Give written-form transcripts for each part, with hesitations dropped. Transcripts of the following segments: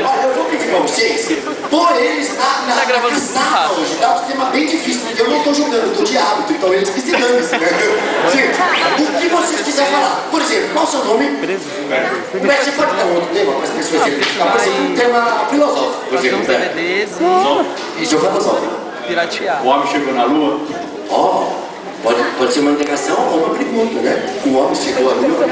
Olha, eu vou pedir pra vocês pôr eles na caçada hoje, tá? Um tema bem difícil, porque eu não tô jogando, eu tô de hábito, então eles que se dane-se, né? Gente, o que vocês quiserem falar? Por exemplo, qual o seu nome? Você pode dar um outro tema para as pessoas identificar, por exemplo, um tema filosófico. Por exemplo, isso é filosófico. Piratear. O homem chegou na lua? Pode ser uma indagação ou uma pergunta, né? O homem chegou à lua.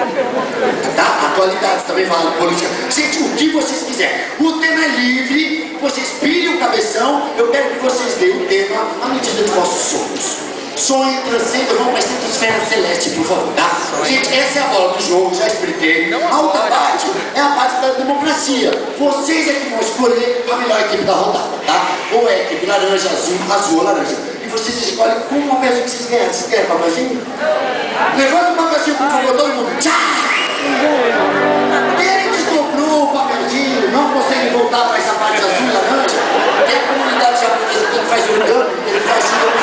Tá? Atualidades também falando política. Gente, o que vocês quiserem. O tema é livre, vocês pilhem o cabeção. Eu quero que vocês deem o tema à medida de vossos sonhos. Sonho, transcenda, vamos para a estratosfera celeste, por favor, tá? Gente, essa é a bola do jogo, já expliquei. A outra parte é a parte da democracia. Vocês é que vão escolher a melhor equipe da rodada, tá? Ou é a equipe laranja, azul ou laranja. E vocês escolhem qual papelzinho que vocês ganharam. Vocês querem papelzinho? Levanta o papelzinho, por favor, todo mundo. Tchau! Ele desdobrou o papelzinho, não consegue voltar para essa parte azul e laranja. Tem a comunidade japonesa que faz origami, ele faz tudo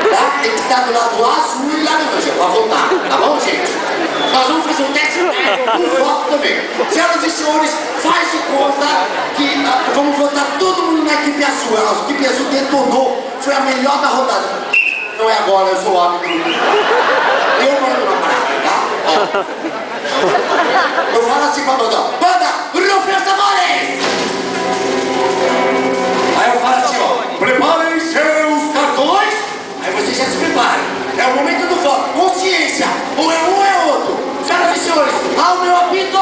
tá? Tem que estar do lado azul e laranja para voltar, tá bom, gente? Nós vamos fazer um teste com voto também. Senhoras e senhores, faz de conta que vamos votar todo mundo na equipe azul. A equipe azul detonou, foi a melhor da rodada. Não é agora, eu sou hábito. Eu mando na parada, tá? Ó. Eu falo assim pra banda, banda, Rufem os tambores! Aí eu falo assim, ó, preparem seus cartões. Aí vocês já se preparam. É o momento do voto. Consciência. Ou é um ou é outro. Senhoras e senhores, ao meu apito.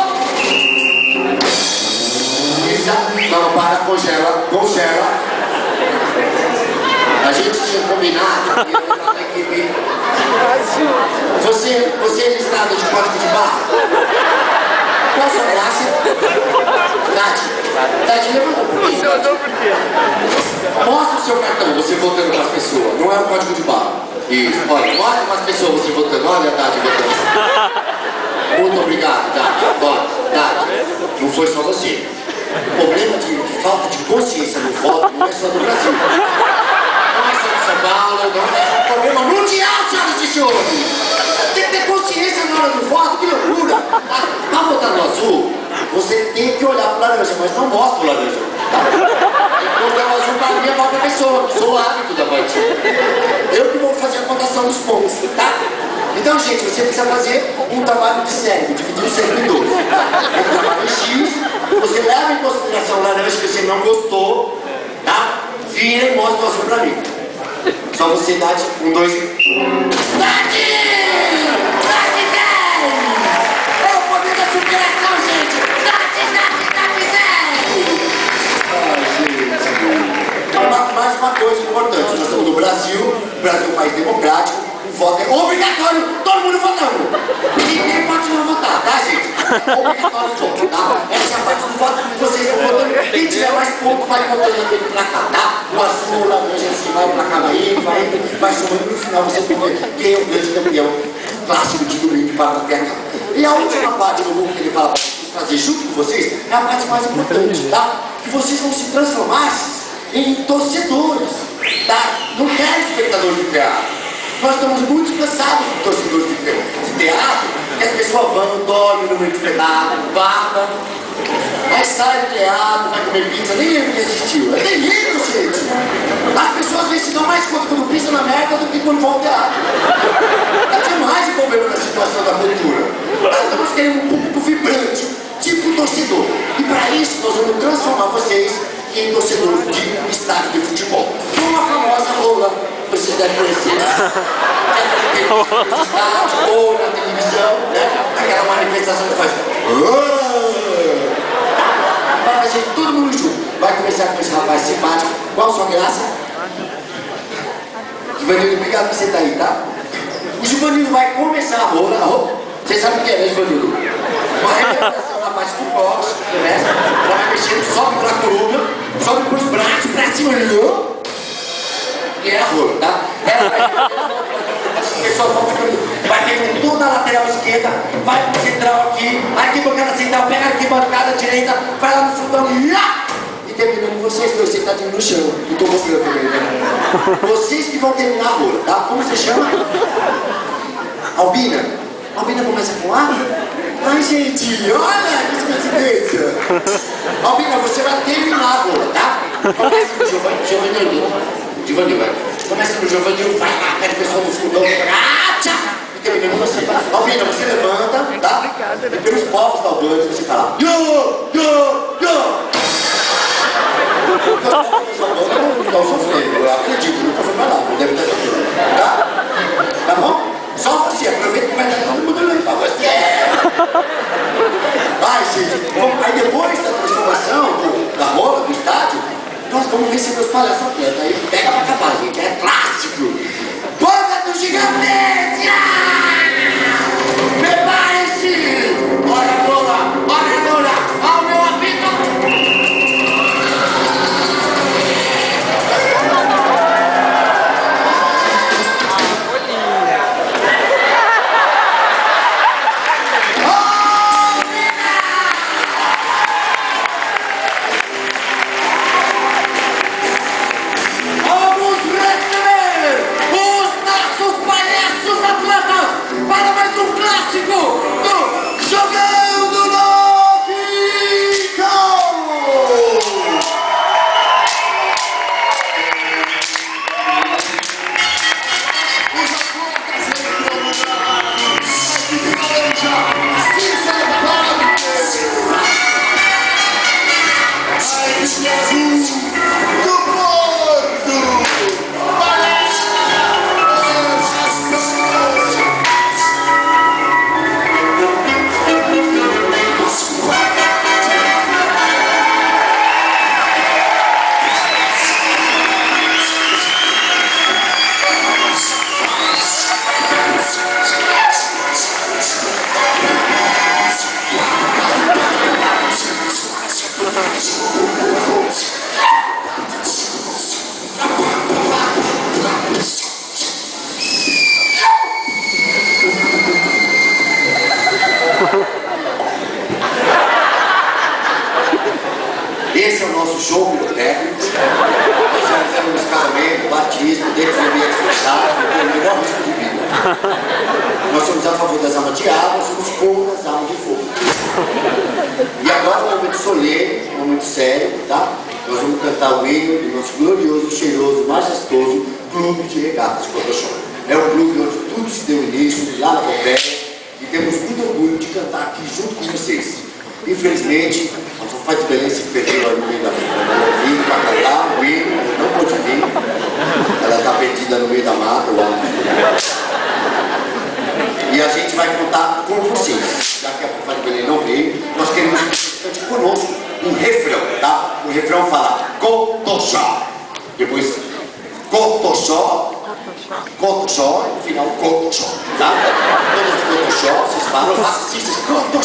Não, para, congela. A gente tinha combinado. Na equipe. Você é listrado de código de barra? Qual a sua graça? Tati, levanta um pouquinho. Funcionou por quê? Mostra o seu cartão, você votando para as pessoas. Não é um código de barra. Isso. Olha, mostra para as pessoas você votando. Olha a Tati votando. Muito obrigado, Tati. Olha, Tati, não foi só você. O problema de falta de consciência no voto não é só no Brasil. Não é só em São Paulo, não é um problema mundial, senhoras e senhores. Tem que ter consciência na hora do voto, que loucura. Tá votando no azul, você tem que olhar para o laranja, mas não mostra o laranja. Mostrar o azul para a minha própria pessoa, que sou o árbitro da partida. Eu que vou fazer a contação dos pontos, tá? Então, gente, você precisa fazer um trabalho de cérebro, dividir o cérebro em dois. Um trabalho X, você leva em consideração o laranja que você não gostou, tá? Vira e mostra o azul para mim. Só você, Tati, 1, 2, 3. Tati! Tati 10! É o poder da superação, gente! Tati 10! Mais uma coisa importante, nós estamos no Brasil, o Brasil é um país democrático, o voto é obrigatório, todo mundo votando! Ninguém pode não votar, tá, gente? Obrigatório o voto, tá? Essa é a parte do voto que vocês estão votando. Quem tiver mais ponto vai contando aquele pra cá, tá? O azul, o laranja, assim, vai pra cá, vai somando, no final você tem que ver quem é o grande campeão clássico de domingo para bater a capa. E a última parte do mundo que ele fala pra fazer junto com vocês é a parte mais importante, tá? Que vocês vão se transformar em torcedores, tá? Não quero espectadores de teatro. Nós estamos muito cansados de torcedores de teatro, que as pessoas vão, dormem no meio do espetáculo, batam, aí sai do teatro, vai comer pizza, nem lembro que existiu. É terrível, gente. As pessoas às vezes se dão mais conta quando pisam na merda do que quando vão ao teatro. É demais o problema na situação da cultura. Nós estamos querendo um público vibrante, tipo um torcedor. E para isso nós vamos transformar vocês em torcedores de estádio de futebol. Com a famosa rola. Vocês devem conhecer, no estádio ou na televisão, né? Aquela manifestação que faz. Vai fazer todo mundo junto. Vai começar com esse rapaz simpático. Qual a sua graça? Givanildo, obrigado por você estar aí, tá? O Givanildo vai começar a rola. Vocês sabem o que é, né, Givanildo? Uma representação na parte do box, né? Ela vai mexendo, sobe pra coluna, sobe pros braços, pra cima, e é a rola, tá? O pessoal vai ter com toda a lateral esquerda, vai pro central aqui, a arquibancada central, pega a arquibancada direita, vai lá no fundão e terminando vocês dois sentadinhos no chão. Eu tô mostrando também, né? Vocês que vão terminar a rola, tá? Como você chama? Albina, A Albina começa com A? Ai, gente, olha que coincidência. Albina, você vai terminar agora, tá? Começa no Giovanni, vai. Começa no Giovanni, vai lá, pega o pessoal do fundão, tchá! E termina com você. Albina, você levanta, tá? E pelos povos da Albânia você fala yo! Estão sofrendo, eu acredito, nunca foi pra lá, não deve estar sofrendo, tá? Tá bom? Só você, aproveita que vai estar todo mundo olhando pra você. Vai, gente, aí depois da transformação da rola, do estádio, nós vamos receber os palhaços atletas, aí pega pra acabar, gente, é clássico. Banda do Gigantesca! Prepare-se! Olha a rola, ao meu apito! Esse é o nosso show pirotécnico. Nós fizemos um escalamento, batismo, dentro do ambiente fechado, o melhor risco de vida. Nós somos a favor das armas de água, somos contra as armas de fogo. E agora um momento solene, um momento sério, tá? Nós vamos cantar o hino do nosso glorioso, cheiroso, majestoso Clube de Regatas Cotoxó. É um clube onde tudo se deu início, lá na Pompeia, e temos muito orgulho de cantar aqui junto com vocês. Infelizmente, a Fafá de Belém se perdeu ali no meio da rua. Ela veio para cantar o hino, não pôde vir. Ela está perdida no meio da mata, eu acho. E a gente vai contar com vocês. Já que a Fafá de Belém não veio, nós queremos que você cante conosco um refrão, tá? O refrão fala Cotoxó. Depois Cotoxó. Cotoxó, no final Cotoxó, tá? Todos os Cotoxó, vocês falam, façam assim, vocês Cotoxó.